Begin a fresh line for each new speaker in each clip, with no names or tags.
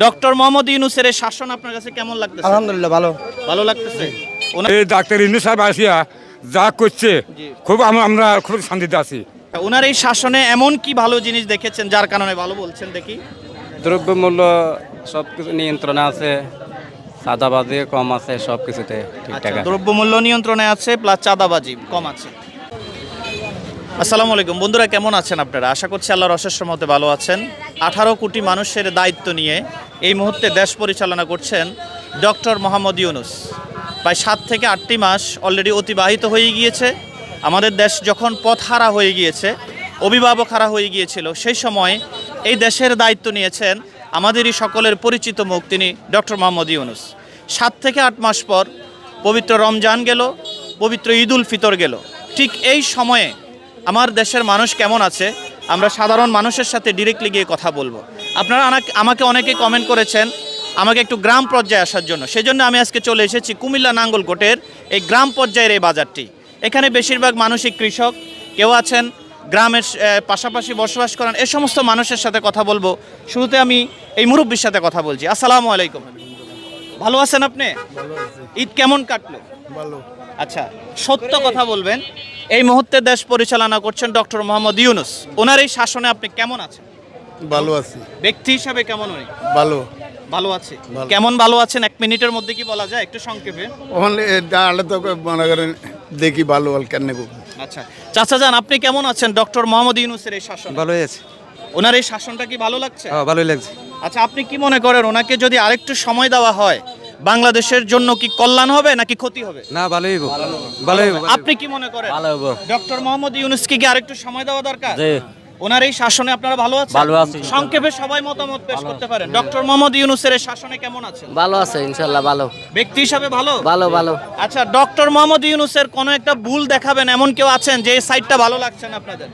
Doctor Mohammad ইউনূসের এই শাসন আপনার কাছে কেমন লাগতেছে?
আলহামদুলিল্লাহ ভালো।
ভালো লাগতেছে।
এই ডাক্তার ইউনূস সাহেব আসিয়া যা করছে খুব আমরা খুব শান্তিতে আছি।
ওনার এই শাসনে এমন কি ভালো জিনিস দেখেছেন যার কারণে ভালো বলছেন দেখি?
দ্রব্যমূল্য সব কিছু নিয়ন্ত্রণে আছে, চাঁদাবাজি কম আছে, সব কিছুতে ঠিকঠাক আছে।
দ্রব্যমূল্য নিয়ন্ত্রণে আছে প্লাস চাঁদাবাজি কম আছে। আসসালামু আলাইকুম বন্ধুরা, কেমন আছেন আপনারা? আশা করছি আল্লাহর অশেষ রহমতে ভালো আছেন। 18 কোটি মানুষের দায়িত্ব নিয়ে এই মুহূর্তে দেশ পরিচালনা করছেন ডক্টর মোহাম্মদ ইউনূস। প্রায় 7 থেকে 8টি মাস অলরেডি অতিবাহিত হয়ে গিয়েছে। আমাদের দেশ যখন পথহারা হয়ে গিয়েছে, অভিভাবক হারা হয়ে গিয়েছিল, সেই সময় এই দেশের দায়িত্ব নিয়েছেন আমাদেরই সকলের পরিচিত মুখ, তিনি ডক্টর মোহাম্মদ ইউনূস। 7 থেকে 8 মাস পর পবিত্র রমজান গেল, পবিত্র ঈদ উল ফিতর গেল। ঠিক এই সময়ে আমার দেশের মানুষ কেমন আছে আমরা সাধারণ মানুষের সাথে ডিরেক্টলি গিয়ে কথা বলবো। আপনারা আমাকে অনেকেই কমেন্ট করেছেন আমাকে একটু গ্রাম পর্যায়ে আসার জন্য, সেই জন্য আমি আজকে চলে এসেছি কুমিল্লা নাঙ্গলকোটের এই গ্রাম পর্যায়ের এই বাজারটি। এখানে বেশিরভাগ মানুষই কৃষক, কেউ আছেন গ্রামের পাশাপাশি বসবাস করেন। এই সমস্ত মানুষের সাথে কথা বলবো। শুরুতে আমি এই মুরব্বির সাথে কথা বলছি। আসসালামু আলাইকুম, ভালো আছেন আপনি? ঈদ কেমন কাটলো?
ভালো।
আচ্ছা, সত্য কথা বলবেন, এই মুহূর্তে দেশ পরিচালনা করছেন ডক্টর মোহাম্মদ ইউনূস। ওনার এই শাসনে আপনি কেমন আছেন?
ভালো আছি।
ব্যক্তি হিসাবে কেমন উনি?
ভালো।
ভালো আছে। কেমন ভালো আছেন 1 মিনিটের মধ্যে কি বলা যায় একটু সংক্ষেপে?
ওখানে ডালে তো মনে করেন দেখি ভালো হল কেন।
আচ্ছা চাচা যান, আপনি কেমন আছেন ডক্টর মোহাম্মদ ইউনূসের এই শাসন?
ভালোই আছে।
ওনার এই শাসনটা কি ভালো লাগছে?
হ্যাঁ, ভালোই লাগছে।
আচ্ছা, আপনি কি মনে করেন ওনাকে যদি আরেকটু সময় দেওয়া হয় বাংলাদেশের জন্য কি কল্যাণ হবে নাকি ক্ষতি হবে?
না, ভালোই ভালোই।
আপনি কি মনে করেন
ভালো হবে।
ডক্টর মোহাম্মদ ইউনূসকে কি আরেকটু সময় দেওয়া দরকার?
জি।
ওনার এই শাসনে আপনারা ভালো আছেন?
ভালো আছি।
সংক্ষেপে সবাই মতামত পেশ করতে পারেন। ডক্টর মোহাম্মদ ইউনূসের এই শাসনে কেমন আছেন?
ভালো আছে ইনশাল্লাহ, ভালো
ব্যক্তি হিসাবে ভালো?
ভালো ভালো।
আচ্ছা, ডক্টর মোহাম্মদ ইউনূসের কোনো একটা ভুল দেখাবেন এমন কেউ আছেন যে এই সাইডটা ভালো লাগছে না আপনাদের?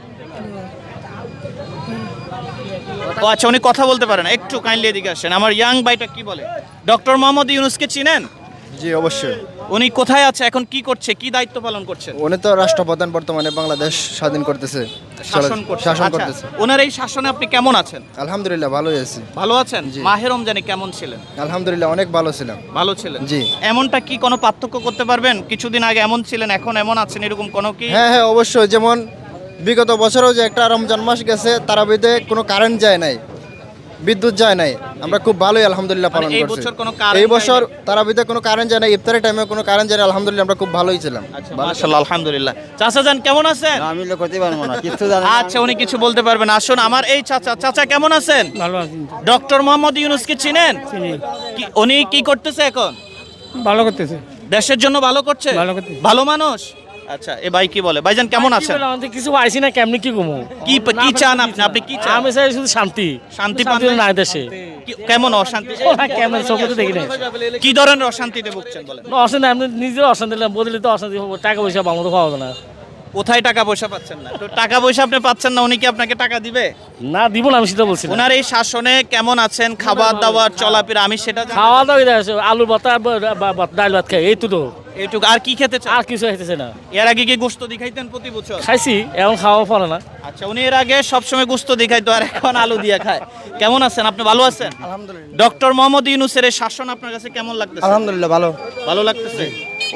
ও আচ্ছা, উনি কথা বলতে পারেন, একটু কাইন্ডলি এদিকে আসেন। আমার ইয়াং ভাইটা কি বলে? ডক্টর মোহাম্মদ ইউনূসকে চিনেন?
জি অবশ্যই।
উনি কোথায় আছে এখন, কি করছে, কি দায়িত্ব পালন করছেন?
উনি তো রাষ্ট্রপ্রধান, বর্তমানে বাংলাদেশ স্বাধীন করতেছে,
শাসন করছে।
শাসন
আচ্ছা,
করতেছে।
ওনার এই শাসনে আপনি কেমন আছেন?
আলহামদুলিল্লাহ ভালোই আছি।
ভালো আছেন?
জি।
মাহে রমজানে কেমন ছিলেন?
আলহামদুলিল্লাহ অনেক ভালো ছিলাম।
ভালো ছিলেন?
জি।
এমনটা কি কোনো পার্থক্য করতে পারবেন? কিছুদিন আগে এমন ছিলেন, এখন এমন আছেন, এরকম কোনো কি?
হ্যাঁ হ্যাঁ অবশ্যই। যেমন বিগত বছরও যে একটা রমজান মাস গেছে, তারাবিতে কোনো কারেন্ট যায় নাই, বিদ্যুৎ যায় নাই, আমরা খুব ভালোই আলহামদুলিল্লাহ পালন
মানে এই
করছি।
বছর কোনো কারেন্ট
এই বছর
যায়
তারাবিতে কোনো কারেন্ট যায় না, ইফতারের টাইমে কোনো কারেন্ট যায় না, আলহামদুলিল্লাহ আমরা খুব ভালোই ছিলাম।
আচ্ছা, মাশাআল্লাহ, আলহামদুলিল্লাহ। চাচা যান কেমন আছেন?
আমি করতে পারবো না, কিছু জানি না।
আচ্ছা, উনি কিছু বলতে পারবেন। আসুন, আমার এই চাচা। চাচা কেমন আছেন?
ভালো আছি।
ডক্টর মোহাম্মদ ইউনূসকে চিনেন?
চিনি।
উনি কি করতেছে এখন?
ভালো করতেছে।
দেশের জন্য ভালো করছে?
ভালো করতেছে।
ভালো মানুষ। আচ্ছা, এ ভাই কি বলে? ভাইজান কেমন আছেন?
আমাদের কিছু পাইছি না, কেমনি কি ঘুমো?
কি কি চান আপনি? আপনি কি চান?
আমি চাই শুধু শান্তি।
শান্তি পান
না দেশে
কেমন অশান্তি?
কেমন চোখে তো দেখি না।
কি ধরনের অশান্তিতে ভুগছেন বলেন?
অশান্তি আমি নিজের অশান্তি বদলে তো অশান্তি হবো। টাকা পয়সা পাবো তো পাবো না।
কোথায় টাকা পয়সা পাচ্ছেন না? তো টাকা পয়সা আপনি পাচ্ছেন না, উনি কি আপনাকে টাকা দিবে?
না, দিব না, আমি সেটা বলছি না।
ওনার এই শাসনে কেমন আছেন, খাবার দাবার চলাফেরা, আমি সেটা জানি।
খাওয়া দাওয়া আলু ভর্তা, ডাল ভাত খাই, এই তো
এইটুকু। আর কি খেতে চান?
আর কিছু খাইতেছে না।
এর আগে কি গোস্ত দেখাইতেন প্রতি বছর?
খাইছি, এখন খাওয়া পড়ে না।
আচ্ছা, উনি এর আগে সবসময় গোস্ত দেখাইতো, আর এখন আলু দিয়ে খায়। কেমন আছেন আপনি? ভালো আছেন?
আলহামদুলিল্লাহ।
ডক্টর মোহাম্মদ ইউনূসের এই শাসন আপনার কাছে কেমন লাগতেছে?
আলহামদুলিল্লাহ ভালো।
ভালো লাগতেছে?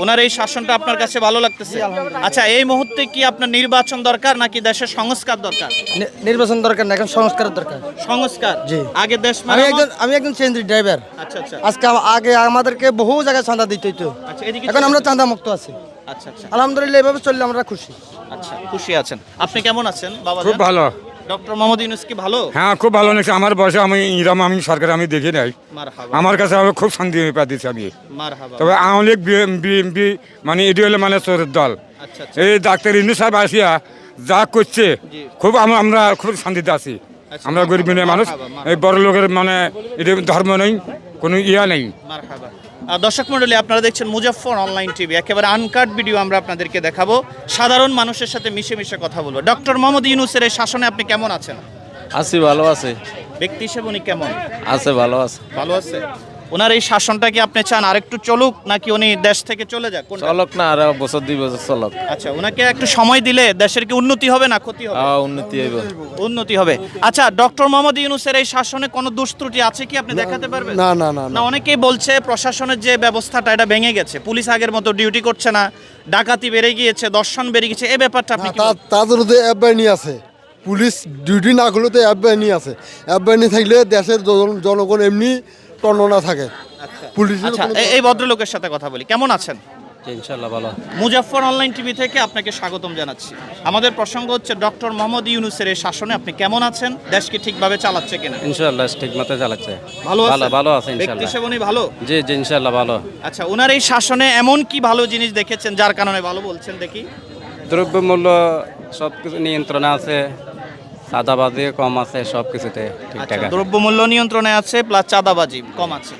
ওনার এই শাসনটা আপনার কাছে ভালো লাগতেছে? আচ্ছা, এই মুহূর্তে কি আপনার নির্বাচন দরকার নাকি দেশের সংস্কার দরকার?
নির্বাচন দরকার না, এখন সংস্কারের দরকার।
সংস্কার?
জি।
আগে দেশ
আমি একজন চেঞ্জি ড্রাইভার।
আচ্ছা আচ্ছা
আজকে আগে আমাদেরকে বহু জায়গায় চাঁদা দিতে হইতো,
আচ্ছা, এদিকে
এখন আমরা চাঁদা মুক্ত আছি।
আচ্ছা আচ্ছা
আলহামদুলিল্লাহ এভাবে চললে আমরা খুশি।
আচ্ছা, খুশি আছেন? আপনি কেমন আছেন বাবা?
খুব ভালো।
ডক্টর মোহাম্মদ ইউনূস কি ভালো?
হ্যাঁ, খুব ভালো লাগছে। আমার বয়সে আমি ইরাম, আমি সরকার আমি দেখি নাই।
মারহাবা
আমার কাছে আমি খুব শান্তি পাচ্ছি আমি।
মারহাবা।
তবে আওয়ামী লীগ বিএনপি মানে এটি হলো মানে চোরের দল।
আচ্ছা আচ্ছা
এই ডাক্তার ইউনূস সাহেব আসিয়া যা করছে খুব আমরা খুব শান্তিতে আছি।
আচ্ছা,
আমরা গরিব
মারহাবা,
মানুষ,
মারহাবা।
এই বড় লোকের মানে এটি ধর্ম নেই, কোনো ইয়া নেই।
মারহাবা। দর্শক মণ্ডলী, আপনারা দেখছেন মুজাফফর অনলাইন টিভি। একেবারে আনকাট ভিডিও আমরা আপনাদেরকে দেখাবো, সাধারণ মানুষের সাথে মিশে মিশে কথা বলবো। ডক্টর মোহাম্মদ ইউনূসের এই শাসনে আপনি কেমন আছেন?
আছি, ভালো আছে।
ব্যক্তি হিসেবে উনি কেমন?
আছে, ভালো আছে।
ভালো আছে? ওনার এই শাসনটা কি আপনি চান আরেকটু চলুক, নাকি উনি দেশ থেকে চলে যাক? কোনটা?
চলক না, আর বছর 2 বছর চলক।
আচ্ছা, ওনাকে একটু সময় দিলে দেশের কি উন্নতি হবে না ক্ষতি হবে?
উন্নতি হইব।
উন্নতি হবে। আচ্ছা, ডক্টর মোহাম্মদ ইউনূসের এই শাসনে কোনো দোষ ত্রুটি আছে কি আপনি দেখাতে পারবেন?
না না না
না, অনেকেই বলছে প্রশাসনের যে ব্যবস্থাটা এটা ভেঙে গেছে, পুলিশ আগের মতো ডিউটি করছে না, ডাকাতি বেড়ে গিয়েছে, দর্শন বেড়ে গিয়েছে, এই ব্যাপারটা আপনি কি বলবেন?
তাদের তো অ্যাপ বাহিনী আছে, পুলিশ ডিউটি না করলে তো অ্যাপ বাহিনী আছে। অ্যাপ বাহিনী থাকলে দেশের জনগণ এমনি টননা থাকে। পুলিশের
আচ্ছা, এই ভদ্রলোকের সাথে কথা বলি। কেমন আছেন?
ইনশাল্লাহ ভালো।
মুজাফফর অনলাইন টিভি থেকে আপনাকে স্বাগতম জানাচ্ছি। আমাদের প্রসঙ্গ হচ্ছে ডক্টর মোহাম্মদ ইউনূসের এই শাসনে আপনি কেমন আছেন, দেশকে ঠিকভাবে চালাচ্ছে কিনা?
ইনশাল্লাহ ঠিক মতো চালাচ্ছে।
ভালো আছেন?
ভালো আছে
ব্যক্তি
ইনশাল্লাহ।
হিসেবে উনি ভালো?
জি জি ইনশাল্লাহ ভালো।
আচ্ছা, ওনার এই শাসনে এমন কি ভালো জিনিস দেখেছেন যার কারণে ভালো বলছেন দেখি?
দ্রব্যমূল্য সব কিছু নিয়ন্ত্রণে আছে, চাঁদাবাজি কম আছে, সব কিছুতে ঠিকঠাক
আচ্ছা,
আছে।
দ্রব্যমূল্য নিয়ন্ত্রণে আছে, প্লাস চাঁদাবাজি কম আছে।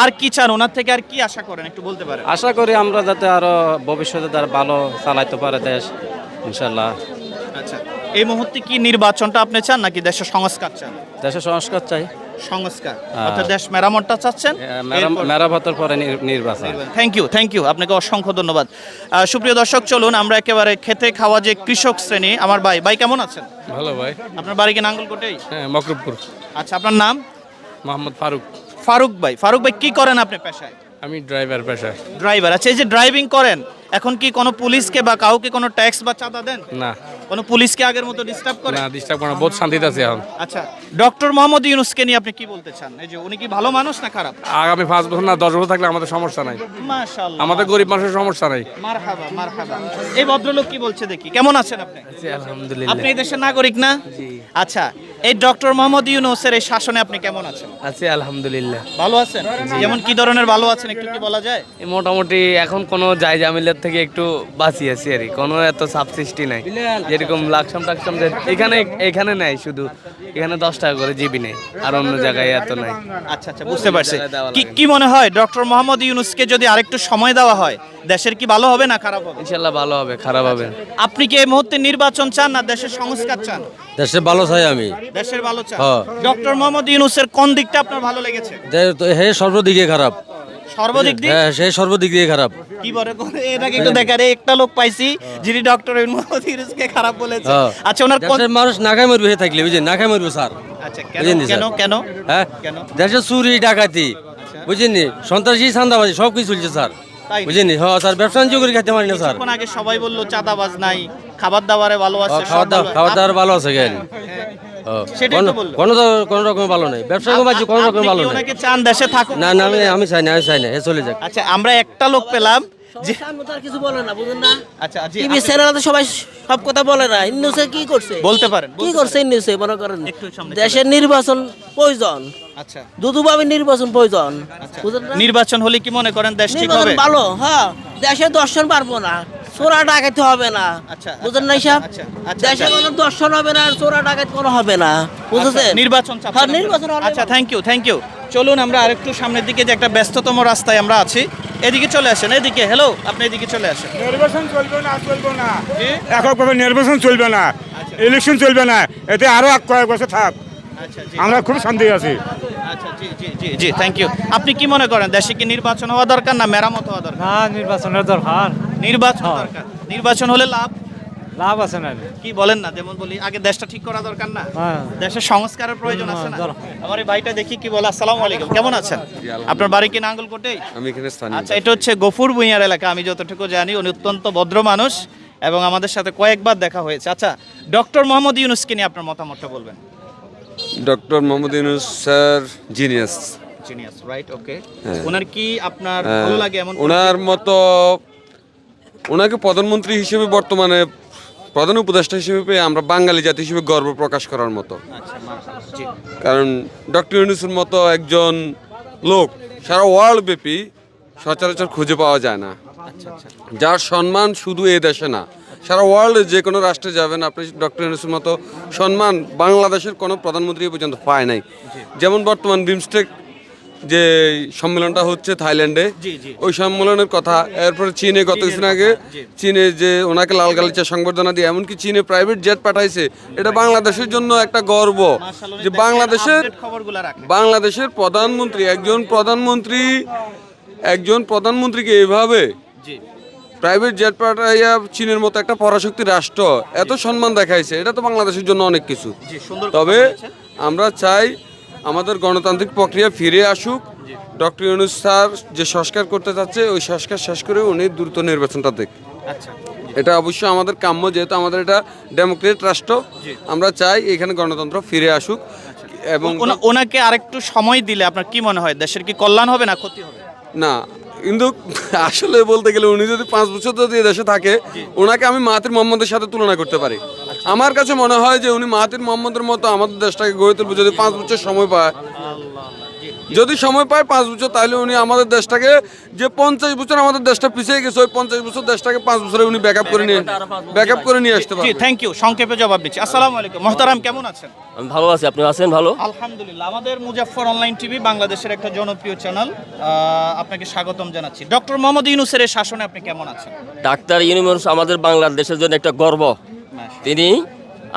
আর কি চান ওনার থেকে, আর কি আশা করেন একটু বলতে পারেন?
আশা করি আমরা যাতে আরো ভবিষ্যতে তার ভালো চালাইতে পারে দেশ ইনশাল্লাহ।
আচ্ছা, এই মুহূর্তে কি নির্বাচনটা আপনি চান নাকি দেশের সংস্কার চান?
দেশের সংস্কার চাই,
সংস্কার, অর্থাৎ দেশ মেরামতটা চাচ্ছেন?
মেরামতের পরে নির্বাচন।
থ্যাংক ইউ আপনাকে অসংখ্য ধন্যবাদ। সুপ্রিয় দর্শক, চলুন আমরা একেবারে খেতে খাওয়া যে কৃষক শ্রেণী, আমার ভাই কেমন আছেন?
ভালো ভাই।
আপনার বাড়ি কি নাঙ্গলকোটেই?
হ্যাঁ, মকরবপুর।
আচ্ছা, আপনার নাম?
মোহাম্মদ ফারুক।
ফারুক ভাই কি করেন আপনি পেশায়?
আমি ড্রাইভার পেশায়।
ড্রাইভার। আচ্ছা, এই যে ড্রাইভিং করেন, এখন কি কোনো পুলিশকে বা কাউকে কোনো ট্যাক্স বা চাঁদা দেন?
না
কোনো পুলিশকে আগের মতো ডিস্টার্ব করে?
না, ডিস্টার্ব করা বহুত শান্তিতে আছে এখন।
আচ্ছা, ডক্টর মোহাম্মদ ইউনূসকে নিয়ে আপনি কি বলতে চান? এই যে উনি কি ভালো মানুষ না খারাপ?
আগামী 5 বছর না 10 বছর থাকলে আমাদের সমস্যা নাই।
মাশাআল্লাহ,
আমাদের গরিব মানুষের সমস্যা নাই।
মারহাবা। এই ভদ্রলোক কি বলছে দেখি। কেমন আছেন আপনি?
আলহামদুলিল্লাহ।
আপনি এই দেশের নাগরিক না? আচ্ছা, এই ডক্টর মোহাম্মদ ইউনূসের এই শাসনে আপনি কেমন আছেন?
আছি আলহামদুলিল্লাহ।
ভালো আছেন? যেমন কি ধরনের ভালো আছেন একটু কি বলা যায়?
মোটামুটি এখন কোনো জায় জামিলার থেকে একটু বাঁচি আছি আর কি, কোনো এত সাবসিস্টি নাই। যেরকম লাকসাম টাকসাম এখানে নাই, শুধু এখানে 10 টাকা করে জিবি নেই, আর অন্য জায়গায় এত নাই।
আচ্ছা, বুঝতে পারছি। কি মনে হয় ডক্টর মোহাম্মদ ইউনূসকে যদি আরেকটু সময় দেওয়া হয় দেশের কি ভালো হবে না খারাপ হবে?
ইনশাল্লাহ ভালো হবে, খারাপ হবে না।
আপনি কি এই মুহূর্তে নির্বাচন চান না দেশের সংস্কার চান?
দেশের ভালো চাই আমি।
দেশের ভালো চান।
হ্যাঁ।
ডক্টর মোহাম্মদ ইউনূসের কোন দিকটা আপনার ভালো লেগেছে?
হে সর্বদিকে খারাপ।
সর্বদিক দিয়ে?
হ্যাঁ, সে সর্বদিক দিয়ে খারাপ।
কি বলে এটাকে একটু দেখারে, একটা লোক পাইছি যিনি ডক্টর মোহাম্মদ ইউনূসকে খারাপ বলেছে।
হ্যাঁ।
আচ্ছা, ওনার কোন?
দেশের মানুষ না খাই মরবে, হে থাকলে বুঝছেন, না খাই মরবে স্যার।
আচ্ছা,
বুঝেননি
কেন
স্যার?
কেন
হ্যাঁ,
কেন?
দেশের চুরি ডাকাতি বুঝেননি, সন্ত্রাসী চাঁদাবাজি সব কিছু চলছে স্যার।
তাই?
বুঝেননি? হ্যাঁ স্যার, ব্যবসা বাণিজ্য করে খেতে পারি না স্যার।
কিছুক্ষণ আগে সবাই বললো চাঁদাবাজ নাই, খাবার দাবারে ভালো আছে,
খাবার দাবার ভালো আছে কেন?
সেটাই তো বললো।
কোনো রকম ভালো নেই, ব্যবসা বাণিজ্য কোনো রকম ভালো নেই।
ওনাকে চান দেশে থাকুক?
না না, আমি চাই না, হে চলে যাক।
আচ্ছা, আমরা একটা লোক পেলাম যে
কিছু বলে না, বুঝুন না।
আচ্ছা, জি,
টিভি চ্যানেলে সবাই সব কথা বলে না। ইন্নুসে কি করছে
বলতে পারেন।
কি করছে ইন্নুসে মনে করেন?
একটু সামনে
দেশের নির্বাচন প্রয়োজন,
আচ্ছা,
দুদুভাবে নির্বাচন প্রয়োজন, বুঝলেন না?
নির্বাচন হলে কি মনে করেন দেশ ঠিক
নির্বাচন
হবে?
ভালো, হ্যাঁ। দেশে দর্শন পারবো না, চোরা ডাকাতি হবে না,
আচ্ছা,
বুঝলেন না সাহেব?
আচ্ছা,
দেশে কোনো দর্শন হবে না, আর চোরা ডাকাতি কোনো হবে না, বুঝেছেন?
আচ্ছা, নির্বাচন চাচ্ছেন
হ্যাঁ,
আপনারা?
নির্বাচন হলে
আচ্ছা, থ্যাংক ইউ। চলুন আমরা আরেকটু সামনের দিকে, যে একটা ব্যস্ততম রাস্তায় আমরা আছি, এদিকে চলে আসেন। এদিকে, হ্যালো, আপনি এদিকে চলে আসেন।
নির্বাচন চলবে না। এককভাবে নির্বাচন চলবে না, ইলেকশন চলবে না, এতে আরো কয়েক বছর থাক,
আচ্ছা, জি,
আমরা খুব শান্তি আছি।
আচ্ছা, জি, থ্যাংক ইউ। আপনি কি মনে করেন দেশে কি নির্বাচন হওয়া দরকার না মেরামত হওয়া দরকার?
না, নির্বাচনের দরকার।
নির্বাচন দরকার। নির্বাচন হলে
লাভ আছে না?
কি বলেন না? যেমন বলি, আগে দেশটা ঠিক করা দরকার না? দেশের সংস্কারের প্রয়োজন আছে না? আমার এই ভাইটা দেখি কি বলে। আসসালামু আলাইকুম, কেমন আছেন? আপনার বাড়ি কি নাঙ্গলকোটেই?
আমি এখানে স্থানীয়।
আচ্ছা, এটা হচ্ছে গফুর ভুঁইয়ার এলাকা। আমি যতটুকু জানি উনি অত্যন্ত ভদ্র মানুষ এবং আমাদের সাথে কয়েকবার দেখা হয়েছে। আচ্ছা, ডক্টর মোহাম্মদ ইউনূসকে নিয়ে আপনার মতামতটা বলবেন।
Doctor Mohammad Yunus sir genius.
Genius, right, okay. ওনার কি আপনার ভালো লাগে এমন?
ওনার মতো, ওনাকে প্রধানমন্ত্রী হিসেবে, বর্তমানে প্রধান উপদেষ্টা হিসেবে পেয়ে আমরা বাঙালি জাতি হিসেবে গর্ব প্রকাশ করার মতো।
আচ্ছা, জি,
কারণ ডক্টর ইউনূসের মতো একজন লোক সারা ওয়ার্ল্ড ব্যাপী সচরাচর খুঁজে পাওয়া যায় না, যার সম্মান শুধু এই দেশে না, সারা ওয়ার্ল্ডে যে কোনো রাষ্ট্রে যাবেন আপনি ডক্টর ইউনূসের মতো সম্মান বাংলাদেশের কোনো প্রধানমন্ত্রী পর্যন্ত পায় নাই। যেমন বর্তমান বিমস্টেক যে সম্মেলনটা হচ্ছে থাইল্যান্ডে,
জি, জি।
ওই সম্মেলনের কথা, এরপরে চীনে গত কিছুদিন আগে চীনে যে ওনাকে লাল গালিচা সংবর্ধনা দিয়ে এমনকি চীনে প্রাইভেট জেট পাঠাইছে, এটা বাংলাদেশের জন্য একটা গর্ব
মাশাআল্লাহ,
যে
উনি
বাংলাদেশের
আপডেট খবরগুলো রাখেন।
বাংলাদেশের প্রধানমন্ত্রী একজন প্রধানমন্ত্রীকে এভাবে
জি
প্রাইভেট জেট পাঠাইয়া চীনের মতো একটা পরাশক্তি রাষ্ট্র এত সম্মান দেখাইছে, এটা তো বাংলাদেশের জন্য অনেক কিছু।
জি, সুন্দর কথা
তবে
বলেছেন।
আমরা চাই আমাদের গণতান্ত্রিক প্রক্রিয়া ফিরে আসুক। ডক্টর ইউনূস স্যার যে সংস্কার করতে চাচ্ছে ওই সংস্কার শেষ করে উনি দ্রুত নির্বাচনটা দেখ,
আচ্ছা
এটা অবশ্যই আমাদের কাম্য, যেহেতু আমাদের এটা ডেমোক্রেট রাষ্ট্র। আমরা চাই এখানে গণতন্ত্র ফিরে আসুক এবং
ওনাকে আরেকটু সময় দিলে আপনার কি মনে হয় দেশের কি কল্যাণ হবে না ক্ষতি হবে?
না, কিন্তু আসলে বলতে গেলে উনি যদি 5 বছর যদি দেশে থাকে, ওনাকে আমি মাহাতির মোহাম্মদের সাথে তুলনা করতে পারি। আমার কাছে মনে হয় যে উনি মাহাতির মোহাম্মদের মতো আমাদের দেশটাকে গড়ে তুলবে যদি 5 বছর সময় পায়। যদি সময় পায় 5 বছর, তাহলে উনি আমাদের দেশটাকে, যে 50 বছর আমাদের দেশটা পিছিয়ে গেছে, ওই 50 বছর দেশটাকে 5 বছরে উনি ব্যাকআপ করে নিয়ে আসতে
জি,
পারবে।
থ্যাংক ইউ, সংক্ষেপে জবাব দিচ্ছি। আসসালামু আলাইকুম মোহতারাম, কেমন আছেন?
আমি ভালো আছি, আপনি আছেন ভালো?
আলহামদুলিল্লাহ। আমাদের মুজাফফর অনলাইন টিভি বাংলাদেশের একটা জনপ্রিয় চ্যানেল, আপনাকে স্বাগতম জানাচ্ছি। ডক্টর মোহাম্মদ ইউনূসের এই শাসনে আপনি কেমন আছেন?
ডাক্তার ইউনূস আমাদের বাংলাদেশের জন্য একটা গর্ব। তিনি,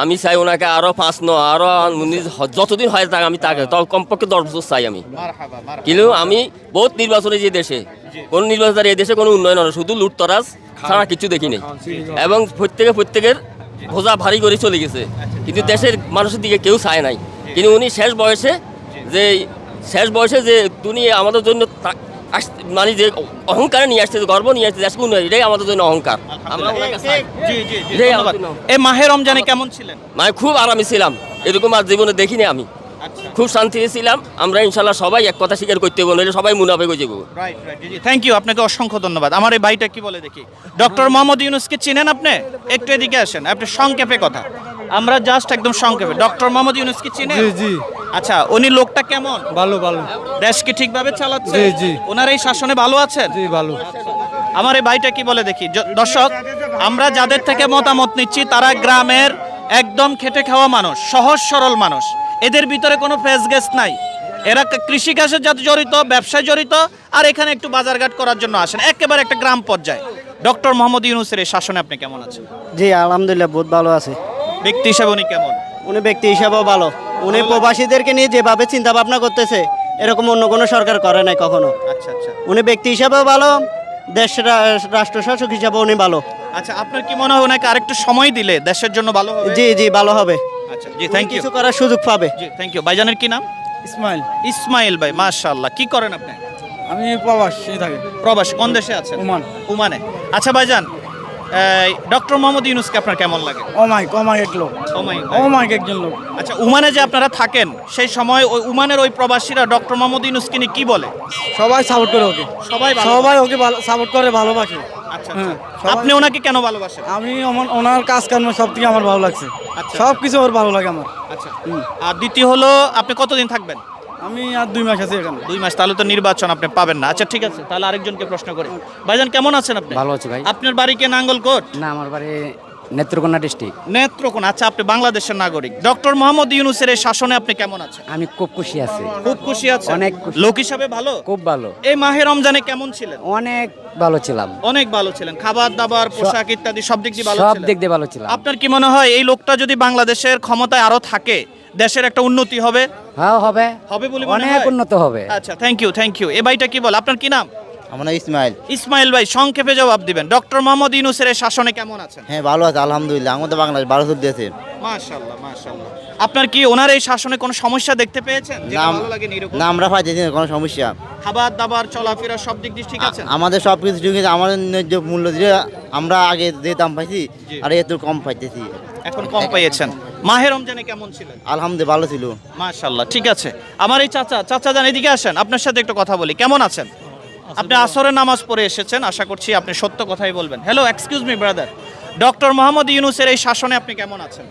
আমি চাই ওনাকে আরো 5 যতদিন হয় তাকে আমি তাকে কমপক্ষে 10 বছর চাই আমি।
মারহাবা, মারহাবা।
কিন্তু আমি বহুত নির্বাচনে যে দেশে কোন নির্বাচনের এই দেশে কোনো উন্নয়ন হয় না, শুধু লুটতরাজ ছাড়া কিছু দেখি নেই, এবং প্রত্যেকের ভোজা ভারী করে চলে গেছে, কিন্তু দেশের মানুষের দিকে কেউ চায় নাই। কিন্তু উনি শেষ বয়সে যে তিনি আমাদের জন্য মানে যে অহংকারে নিয়ে আসছে, গর্ব নিয়ে আসছে, দেশকে উন্নয়ন, এটাই আমাদের জন্য অহংকার। আমরা ওনাকে চাই।
জি জি জি,
এটাই
ধন্যবাদ।
আমাদের জন্য।
এই মাহে রমজানে কেমন ছিলেন?
মানে খুব আরামে ছিলাম, এরকম আর জীবনে দেখিনি আমি।
আচ্ছা,
খুব শান্তিতে ছিলাম। আমরা ইনশাল্লাহ সবাই এক কথা স্বীকার করতে হবে, নইলে সবাই মুনাফেক হয়ে যাবো।
রাইট রাইট, জি জি, থ্যাংক ইউ, আপনাকে অসংখ্য ধন্যবাদ। আমার এই ভাইটা কি বলে দেখি। ডক্টর মোহাম্মদ ইউনূসকে চিনেন আপনি? একটু এদিকে আসেন, আপনি সংক্ষেপে কথা, আমরা জাস্ট একদম সংক্ষেপে। ডক্টর মোহাম্মদ ইউনূসকে চিনেন?
জি জি,
আচ্ছা, উনি লোকটা কেমন?
ভালো ভালো,
দেশকে ঠিকভাবে চালাচ্ছে?
জি, জি।
ওনার এই শাসনে ভালো আছেন?
জি ভালো।
আমার এই ভাইটা কি বলে দেখি। দর্শক, আমরা যাদের থেকে মতামত নিচ্ছি তারা গ্রামের একদম খেটে খাওয়া মানুষ, সহজ সরল মানুষ, এদের ভিতরে কোনো ফেসগেস নাই। এরা কৃষিকাজের সাথে জড়িত, ব্যবসায় জড়িত, আর এখানে একটু বাজারঘাট করার জন্য আসেন, একেবারে একটা গ্রাম পর্যায়ে। ডক্টর মোহাম্মদ ইউনূসের এই শাসনে আপনি কেমন আছেন?
জি আলহামদুলিল্লাহ বহুত ভালো আছে।
ব্যক্তি হিসেবে উনি কেমন?
উনি ব্যক্তি হিসাবেও ভালো। উনি প্রবাসীদেরকে নিয়ে যেভাবে চিন্তা ভাবনা করতেছে এরকম অন্য কোনো সরকার করে নাই কখনো।
আচ্ছা আচ্ছা
উনি ব্যক্তি হিসাবেও ভালো, দেশের রাষ্ট্রশাসক হিসাবেও উনি ভালো।
আচ্ছা, আপনার কি মনে হয় ওনাকে আরেকটু সময় দিলে দেশের জন্য ভালো হবে?
জি জি ভালো হবে।
আচ্ছা জি, থ্যাংক ইউ।
কিছু করার সুযোগ পাবে।
জি, থ্যাংক ইউ। ভাইজানের কি নাম?
ইসমাইল।
ইসমাইল ভাই, মাশাআল্লাহ। কি করেন আপনি?
আমি প্রবাসী থাকি।
প্রবাস, কোন দেশে আছেন?
ওমান।
ওমানে। আচ্ছা ভাইজান, ডক্টর মোহাম্মদ ইউনূসকে আপনার কেমন লাগে?
ওমাই এক লোক। ওমাই একজন লোক।
আচ্ছা, ওমানে যে আপনারা থাকেন সেই সময় ওই ওমানের ওই প্রবাসীরা ডক্টর মোহাম্মদ ইউনূসকে নিয়ে কি বলে?
সবাই সাপোর্ট করে ওকে।
সবাই
ওকে সাপোর্ট করে, ভালোবাসে।
আচ্ছা আচ্ছা, আপনি ওনাকে কেন ভালোবাসেন?
আমি ওনার কাজ কর্ম সব থেকে আমার ভালো লাগছে।
আচ্ছা।
সব কিছু ওর ভালো লাগে আমার।
আচ্ছা, আর দ্বিতীয় হলো আপনি কতদিন থাকবেন?
আমি আর 2 মাস আছি এখানে।
2 মাস, তাহলে তো নির্বাচন আপনি পাবেন না। আচ্ছা ঠিক আছে, তাহলে আরেকজনকে প্রশ্ন করি। ভাইজান কেমন আছেন আপনি?
ভালো আছি ভাই।
আপনার বাড়ি কে নাঙ্গলকোট?
না, আমার বাড়ি নেত্রকোনা ডিস্ট্রিক্ট।
নেত্রকোনা। আচ্ছা, আপনি বাংলাদেশের নাগরিক। ডক্টর মোহাম্মদ ইউনূসের এই শাসনে আপনি কেমন আছেন?
আমি খুব খুশি আছি,
খুব খুশি আছেন?
অনেক খুশি।
লোক হিসাবে ভালো?
খুব ভালো,
এই মাহে রমজানে কেমন ছিলেন?
অনেক ভালো ছিলাম,
অনেক ভালো ছিলেন। খাবার দাবার, পোশাক ইত্যাদি সব দিক দিয়ে ভালো
সব
ছিলেন?
দিক দিয়ে ভালো ছিলাম।
আপনার কি মনে হয় এই লোকটা যদি বাংলাদেশের ক্ষমতায় আরো থাকে দেশের একটা উন্নতি হবে?
হ্যাঁ হবে,
হবে বলে মনে
অনেক
হয়?
উন্নত হবে।
আচ্ছা, থ্যাংক ইউ থ্যাংক ইউ। এই ভাইটা কি বল? আপনার কি নাম?
আমার নাম ইসমাইল।
ইসমাইল ভাই, সংক্ষেপে জবাব দিবেন। ডক্টর মোহাম্মদ ইউনূসের এই শাসনে কেমন আছেন?
হ্যাঁ ভালো আছে আলহামদুলিল্লাহ, আমাদের বাংলাদেশ ভালো চলতেছে।
মাশাআল্লাহ মাশাআল্লাহ। আপনার কি ওনার এই শাসনে কোনো সমস্যা দেখতে পেয়েছেন যেটা ভালো লাগে না এরকম?
না, আমরা পাইতেছি না কোনো সমস্যা।
খাবার দাবার, চলাফেরা সব দিক দিয়ে ঠিক আছে?
আমাদের সব কিছু ঠিক আছে, আমাদের ন্যায্য মূল্য দিয়ে আমরা আগে যে দাম পাইছি
জি।
আর একটু কম পাইতেছি।
এখন কম পেয়েছেন। মাহে রমজানে কেমন ছিলেন?
আলহামদুলিল্লাহ ভালো ছিল।
মাশাআল্লাহ, ঠিক আছে। আমার এই চাচা যান, এদিকে আসেন, আপনার সাথে একটু কথা বলি। কেমন আছেন? আপনি আসরের নামাজ পড়ে এসেছেন, আশা করছি আপনি সত্য কথাই বলবেন। Hello, excuse me brother, doctor Mohammad ইউনূসের এই শাসনে আপনি কেমন আছেন?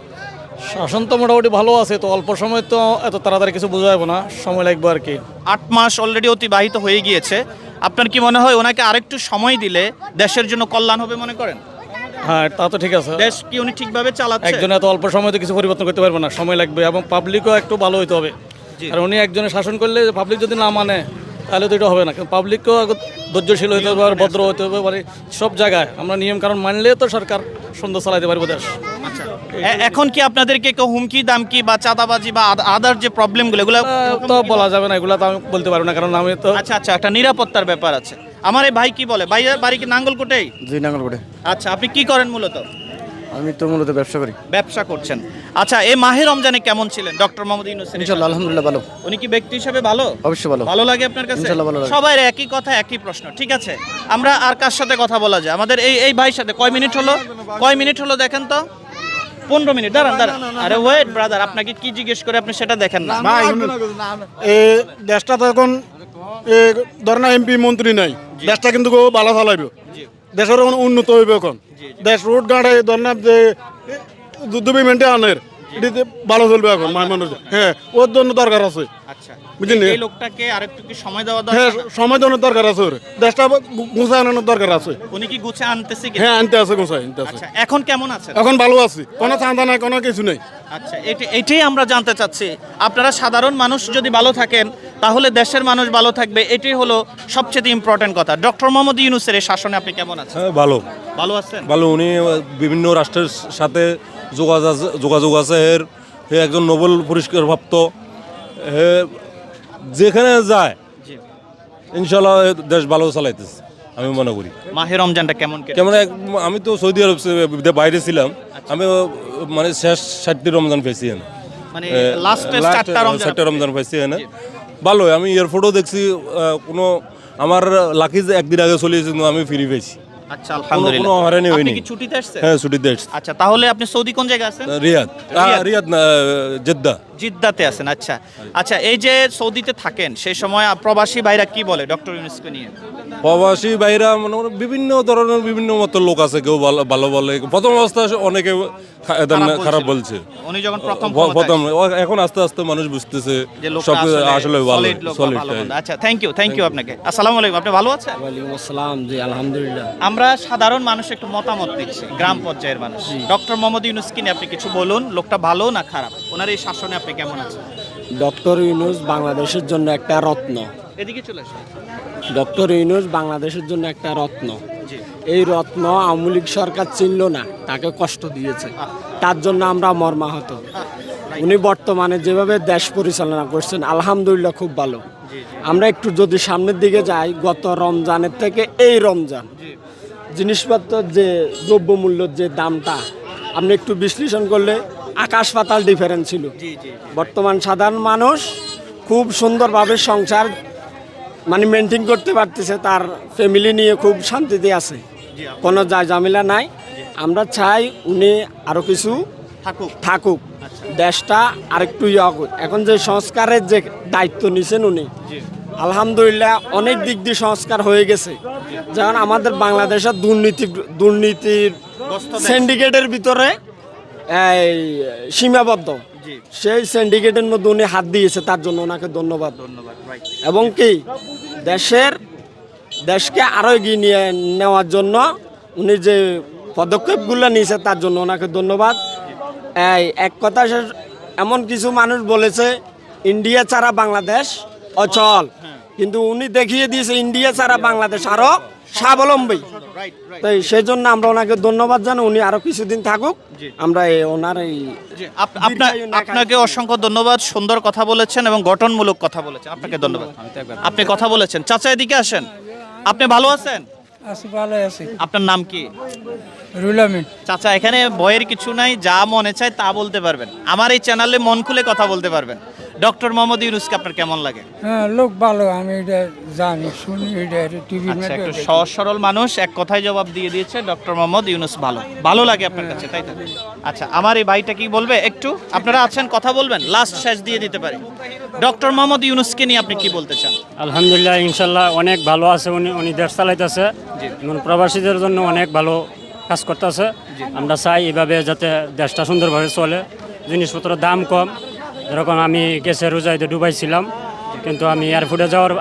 শাসন তো মোটামুটি ভালো আছে, তো অল্প সময় তো এত তাড়াতাড়ি কিছু বোঝা যাবে না, সময় লাগবে আর কি।
8 মাস অলরেডি অতিবাহিত হয়ে গিয়েছে। আপনার কি মনে হয় ওনাকে আরেকটু সময় দিলে দেশের জন্য কল্যাণ হবে মনে করেন?
হ্যাঁ, তা তো ঠিক আছে।
দেশ কি উনি ঠিকভাবে চালাচ্ছে?
একজন এত অল্প সময় তো কিছু পরিবর্তন করতে পারবে না, সময় লাগবে, এবং পাবলিকও একটু ভালো হইতে হবে।
জি।
আর উনি একজনের শাসন করলে পাবলিক যদি না মানে তাহলে তো এটা হবে না, কারণ পাবলিককেও ধৈর্যশীল হতে হবে আর ভদ্র হতে হবে, মানে সব জায়গায় আমরা নিয়ম কারণ মানলে তো সরকার সুন্দর চালাতে পারবো দেশ।
এখন কি আপনাদেরকে কেউ হুমকি দামকি বা চাঁদাবাজি বা আদার যে প্রবলেমগুলো এগুলো
তো বলা যাবে না, এগুলো তো আমি বলতে পারবো না, কারণ আমি তো
আচ্ছা আচ্ছা একটা নিরাপত্তার ব্যাপার আছে। আমার এই ভাই কি বলে, ভাইয়ের বাড়ি কি নাঙ্গলকোটেই?
জি নাঙ্গলকোটে।
আচ্ছা আপনি কি করেন মূলত?
আমি তো মূলত ব্যবসা করি।
ব্যবসা করছেন। আচ্ছা এই মাহে রমজানে কেমন ছিলেন ডক্টর মোহাম্মদ ইউনূস?
ইনশাআল্লাহ আলহামদুলিল্লাহ ভালো।
উনি কি ব্যক্তি হিসেবে ভালো?
অবশ্যই ভালো।
ভালো লাগে আপনার কাছে?
ইনশাআল্লাহ ভালো লাগে।
সবার একই কথা একই প্রশ্ন, ঠিক আছে। আমরা আর কার সাথে কথা বলা যায়? আমাদের এই ভাইয়ের সাথে কয় মিনিট হলো দেখেন তো। 15 মিনিট। দাঁড়ান। আরে ওয়েট ব্রাদার, আপনাকে কি জিজ্ঞেস করে আপনি সেটা দেখেন না।
দেশটা তো এখন ধরেন এমপি মন্ত্রী নাই, দেশটা কিন্তু ভালো চালাইবে, দেশের উন্নত হইবে এখন। দেশ রোড গাড়ে ধরেন যে দুবিমেন্টে আনের এটিতে ভালো চলবে এখন মানুষ। হ্যাঁ ওর জন্য দরকার আছে।
আচ্ছা
বুঝলি?
এই লোকটাকে আরেকটু কি সময় দেওয়া
হ্যাঁ
দরকার?
সময় দেওয়ার দরকার আছে, ওর দেশটা গুছায় আনানোর দরকার আছে।
উনি কি গুছে আনতেছে কি?
হ্যাঁ আনতে আছে, গুছায় আনতে আছে।
আচ্ছা এখন কেমন আছেন?
এখন ভালো আছি, কোনো চাঁদা নাই, কোনো কিছু নেই।
আচ্ছা এটাই আমরা জানতে চাচ্ছি। আপনারা সাধারণ মানুষ যদি ভালো থাকেন তাহলে দেশের মানুষ ভালো থাকবে, এটাই হলো সবচেয়ে ইম্পর্টেন্ট কথা। ডক্টর মোহাম্মদ ইউনূসের এই শাসনে আপনি কেমন আছেন?
হ্যাঁ ভালো
আছেন?
ভালো। উনি বিভিন্ন রাষ্ট্রের সাথে যোগাযোগ আছে। হে একজন নোবেল পুরস্কার প্রাপ্ত। হে যেখানে যায় ইনশাল্লাহ দেশ ভালো চালাইতেছে আমি মনে করি।
মাহে রমজানটা কেমন
আমি তো সৌদি আরব বাইরে ছিলাম, আমি মানে শেষ 60টি রমজান পেয়েছি,
মানে লাস্টের 4টা
রমজান পাইছি। ভালো, আমি এয়ারপোর্টও দেখছি, কোনো আমার লাকি যে একদিন আগে চলে এসেছি, আমি ফিরে পেয়েছি।
আচ্ছা আলহামদুলিল্লাহ।
কোনো হয়রানি হয়নি।
আপনি কি ছুটিতে আসছেন?
হ্যাঁ ছুটিতে আসছি।
আচ্ছা তাহলে আপনি সৌদি কোন জায়গায় আছেন?
রিয়াদ না,
জিদ্দাতে আছেন। আচ্ছা এই যে সৌদিতে থাকেন সেই সময় প্রবাসী ভাইরা কি বলে ডক্টর ইউনূসকে নিয়ে?
প্রবাসী ভাইরা মনে করেন বিভিন্ন ধরনের বিভিন্ন মতের লোক আছে, কেউ ভালো বলে। প্রথম অবস্থায় অনেকে খারাপ বলছে,
উনি যখন প্রথম
এখন আস্তে আস্তে মানুষ বুঝতেছে
যে
সব
লোকটা
আসলে ভালো।
আচ্ছা থ্যাংক ইউ আপনাকে। আসসালামু আলাইকুম, আপনি ভালো আছেন?
ওয়ালাইকুম আসসালাম। জি আলহামদুলিল্লাহ।
আমরা সাধারণ মানুষ একটু মতামত দিচ্ছি, গ্রাম পর্যায়ের মানুষ। ডক্টর মোহাম্মদ ইউনূসকে নিয়ে আপনি কিছু বলুন, লোকটা ভালো না খারাপ? ওনার এই শাসনে আপনি কেমন আছেন?
ডক্টর ইউনূস বাংলাদেশের জন্য একটা রত্ন।
এদিকে চলে আসুন।
ডক্টর ইউনূস বাংলাদেশের জন্য একটা রত্ন। এই রত্ন আওয়ামী লীগ সরকার চিনল না, তাকে কষ্ট দিয়েছে, তার জন্য আমরা মর্মাহত। উনি বর্তমানে যেভাবে দেশ পরিচালনা করছেন আলহামদুলিল্লাহ খুব ভালো। আমরা একটু যদি সামনের দিকে যাই, গত রমজানের থেকে এই রমজান জিনিসপত্রের যে দ্রব্যমূল্যের যে দামটা আপনি একটু বিশ্লেষণ করলে আকাশ পাতাল ডিফারেন্স ছিল। বর্তমান সাধারণ মানুষ খুব সুন্দরভাবে সংসার মানে মেনটেন করতে পারতেছে, তার ফ্যামিলি নিয়ে খুব শান্তিতে আছে, কোনো ঝামেলা নাই। আমরা চাই উনি আরও কিছু থাকুক, দেশটা আরেকটু হোক। এখন যে সংস্কারের যে দায়িত্ব নিছেন উনি, আলহামদুলিল্লাহ অনেক দিক দিয়ে সংস্কার হয়ে গেছে। যেমন আমাদের বাংলাদেশের দুর্নীতির সিন্ডিকেটের ভিতরে এই সীমাবদ্ধ, সেই সিন্ডিকেটের মধ্যে উনি হাত দিয়েছে, তার জন্য ওনাকে ধন্যবাদ। এবং কি দেশকে আরও এগিয়ে নিয়ে নেওয়ার জন্য উনি যে পদক্ষেপগুলো নিয়েছে তার জন্য ওনাকে ধন্যবাদ। এক কথা এমন কিছু মানুষ বলেছে ইন্ডিয়া ছাড়া বাংলাদেশ অচল, কিন্তু উনি দেখিয়ে দিয়েছে ইন্ডিয়া ছাড়া বাংলাদেশ আরো স্বাবলম্বী। তাই সেই জন্য আমরা ওনাকে ধন্যবাদ জানাই, উনি আরো কিছুদিন থাকুক। আমরা ওনার এই
আপনাকে অসংখ্য ধন্যবাদ, সুন্দর কথা বলেছেন এবং গঠনমূলক কথা বলেছেন, আপনাকে ধন্যবাদ। আপনি কথা বলেছেন। চাচা এদিকে আসেন, আপনি ভালো আছেন?
ভালো আছি।
আপনার নাম কি?
রুহুল আমিন।
চাচা এখানে ভয়ের কিছু নাই, যা মনে চায় তা বলতে পারবেন, আমার এই চ্যানেলে মন খুলে কথা বলতে পারবেন। ডক্টর মোহাম্মদ ইউনূসকে আপনার কেমন লাগে?
হ্যাঁ লোক ভালো, আমি এটা জানি শুনি, এটা টিভি।
আচ্ছা একটু সহজ সরল মানুষ, এক কথায় জবাব দিয়ে দিয়েছে ডক্টর মোহাম্মদ ইউনূস ভালো লাগে আপনার কাছে, তাই তো? আচ্ছা আমার এই ভাইটা কি বলবে একটু? আপনারা আছেন, কথা বলবেন, লাস্ট শেষ দিয়ে দিতে পারি। ডক্টর মোহাম্মদ ইউনূসকে নিয়ে আপনি কি বলতে চান?
আলহামদুলিল্লাহ ইনশাল্লাহ অনেক ভালো আছে, উনি দেশ চালাইতেছে, প্রবাসীদের জন্য অনেক ভালো কাজ করতেছে। আমরা চাই এভাবে যাতে দেশটা সুন্দরভাবে চলে, জিনিসপত্রের দাম কম। যেরকম আমি গেছে রোজাইতে দুবাই ছিলাম, কিন্তু আমি এয়ারপোর্টে যাওয়ার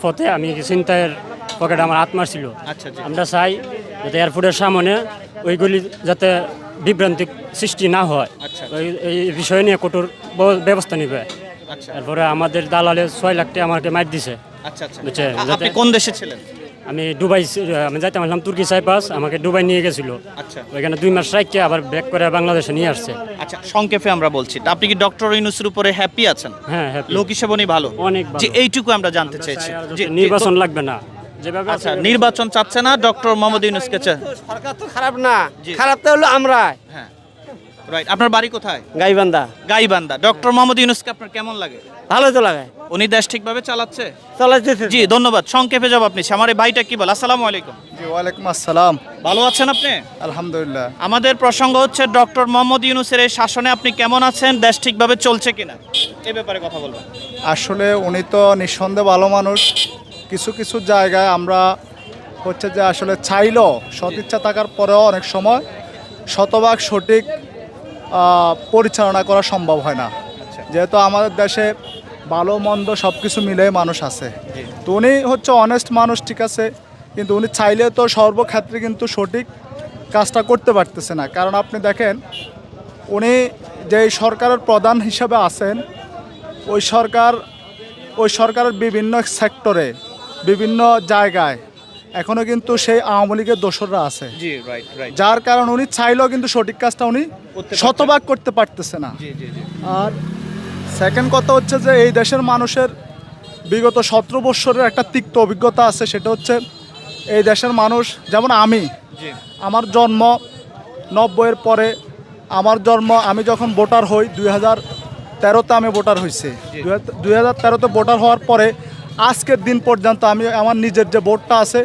পথে আমি চিন্তার পকেটে আমার হাত মারছিল। আমরা চাই যাতে এয়ারপোর্টের সামনে ওইগুলি যাতে বিভ্রান্তি সৃষ্টি না হয়, এই বিষয় নিয়ে কঠোর ব্যবস্থা নেবে। এরপরে আমাদের দালালে 6 লাখ টাকা আমাকে মার দিছে।
আচ্ছা আচ্ছা
বুঝছেন?
আপনি কোন দেশে ছিলেন?
আমি দুবাই, আমি যাইতাম আসলাম তুর্কি সাইপ্রাস, আমাকে দুবাই নিয়ে গেছিল।
আচ্ছা
ওইখানে 2 মাস রাখকে আবার ব্যাক করে বাংলাদেশে নিয়ে আসছে।
আচ্ছা সংক্ষেপে আমরা বলছি, তা আপনি কি ডক্টর ইউনূসের উপরে হ্যাপি আছেন?
হ্যাঁ, happy।
লোক হিসেবে উনি ভালো,
অনেক ভালো।
যে এইটুকু আমরা জানতে চাইছি যে
নির্বাচন লাগবে না যেভাবে
আচ্ছা নির্বাচন চাচ্ছে না ডক্টর মোহাম্মদ ইউনূসকে
সরকার তো খারাপ না, খারাপ তো হলো আমরা।
হ্যাঁ রাইট। আপনার বাড়ি কোথায়?
গাইবান্ধা।
গাইবান্ধা। ডক্টর মোহাম্মদ ইউনূসকে আপনার কেমন লাগে?
ভালো তো লাগে,
উনি দেশ ঠিকভাবে চালাচ্ছে?
চালাইতেছে।
জি ধন্যবাদ। সংক্ষেপে জবাব নিচ্ছি। আমার এই ভাইটা কি বল? আসসালামু আলাইকুম।
জি ওয়ালাইকুম আসসালাম।
ভালো আছেন আপনি?
আলহামদুলিল্লাহ।
আমাদের প্রসঙ্গ হচ্ছে ডক্টর মোহাম্মদ ইউনূসের এই শাসনে আপনি কেমন আছেন, দেশ ঠিকভাবে চলছে কিনা এই ব্যাপারে কথা বলবেন।
আসলে উনি তো নিঃসন্দেহে ভালো মানুষ। কিছু কিছু জায়গায় আমরা হচ্ছে যে আসলে চাইলেও সদিচ্ছা থাকার পরেও অনেক সময় শতভাগ সঠিক পরিচালনা করা সম্ভব হয় না, যেহেতু আমাদের দেশে ভালো মন্দ সব কিছু মিলে মানুষ আছে। তো উনি হচ্ছে অনেস্ট মানুষ, ঠিক আছে, কিন্তু উনি চাইলে তো সর্বক্ষেত্রে কিন্তু সঠিক কাজটা করতে পারতেছে না। কারণ আপনি দেখেন উনি যেই সরকারের প্রধান হিসাবে আছেন, ওই সরকারের বিভিন্ন সেক্টরে বিভিন্ন জায়গায় এখনো কিন্তু সেই আওয়ামী লীগের দোসররা আছে,
জি রাইট রাইট।
যার কারণ উনি চাইলেও কিন্তু সঠিক কাজটা উনি শতভাগ করতে পারতেছে না। আর সেকেন্ড কথা হচ্ছে যে এই দেশের মানুষের বিগত 17 বৎসরের একটা তিক্ত অভিজ্ঞতা আছে, সেটা হচ্ছে এই দেশের মানুষ, যেমন আমার জন্ম 90-এর পরে, আমি যখন ভোটার হই 2013-তে আমি ভোটার হয়েছি। 2013-তে ভোটার হওয়ার পরে আজকের দিন পর্যন্ত আমি আমার নিজের যে ভোটটা আছে,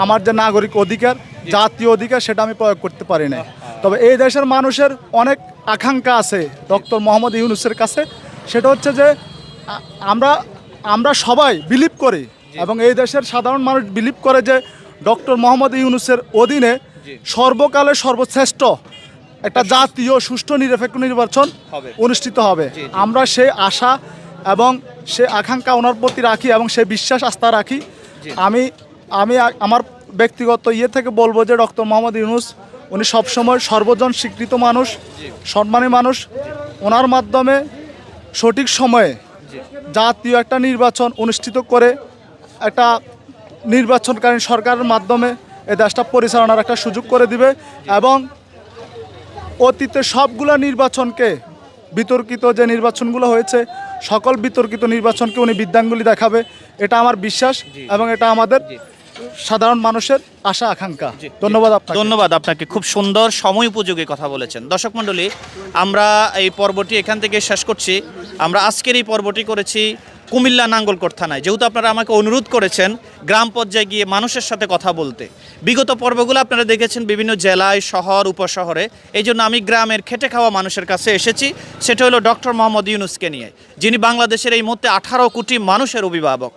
আমার যে নাগরিক অধিকার, জাতীয় অধিকার, সেটা আমি প্রয়োগ করতে পারি না। তবে এই দেশের মানুষের অনেক আকাঙ্ক্ষা আছে ডক্টর মোহাম্মদ ইউনূসের কাছে, সেটা হচ্ছে যে আমরা সবাই বিলিভ করি এবং এই দেশের সাধারণ মানুষ বিলিভ করে যে ডক্টর মোহাম্মদ ইউনূসের অধীনে সর্বকালের সর্বশ্রেষ্ঠ একটা জাতীয় সুষ্ঠু নিরপেক্ষ নির্বাচন অনুষ্ঠিত হবে। আমরা সেই আশা এবং সে আকাঙ্ক্ষা ওনার প্রতি রাখি এবং সে বিশ্বাস আস্থা রাখি। আমি আমার ব্যক্তিগত থেকে বলবো যে ডক্টর মোহাম্মদ ইউনূস উনি সবসময় সর্বজন স্বীকৃত মানুষ, সম্মানী মানুষ। ওনার মাধ্যমে সঠিক সময়ে জাতীয় একটা নির্বাচন অনুষ্ঠিত করে একটা নির্বাচনকালীন সরকারের মাধ্যমে এই দেশটা পরিচালনার একটা সুযোগ করে দিবে এবং অতীতে সবগুলো নির্বাচনকে, বিতর্কিত যে নির্বাচনগুলো হয়েছে সকল বিতর্কিত নির্বাচনকে উনি বিদ্যাঙ্গুলি দেখাবে, এটা আমার বিশ্বাস এবং এটা আমাদের সাধারণ মানুষের আশা আকাঙ্ক্ষা। ধন্যবাদ আপনাকে।
ধন্যবাদ আপনাকে, খুব সুন্দর সময় উপযোগী কথা বলেছেন। দর্শক মণ্ডলী, আমরা এই পর্বটি এখান থেকে শেষ করছি। আমরা আজকের এই পর্বটি করেছি কুমিল্লা নাঙ্গলকোট থানায়। যেহেতু আপনারা আমাকে অনুরোধ করেছেন গ্রাম পর্যায়ে গিয়ে মানুষের সাথে কথা বলতে, বিগত পর্বগুলো আপনারা দেখেছেন বিভিন্ন জেলায়, শহর, উপশহরে, এই জন্য আমি গ্রামের খেটে খাওয়া মানুষের কাছে এসেছি। সেটা হলো ডক্টর মোহাম্মদ ইউনূসকে নিয়ে, যিনি বাংলাদেশের এই মুহূর্তে 18 কোটি মানুষের অভিভাবক।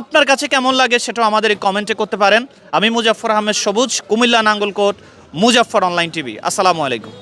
আপনার কাছে কেমন লাগে সেটাও আমাদের এই কমেন্টে করতে পারেন। আমি মুজাফফর আহমেদ সবুজ, কুমিল্লা নাঙ্গলকোট, মুজাফফর অনলাইন টিভি। আসসালামু আলাইকুম।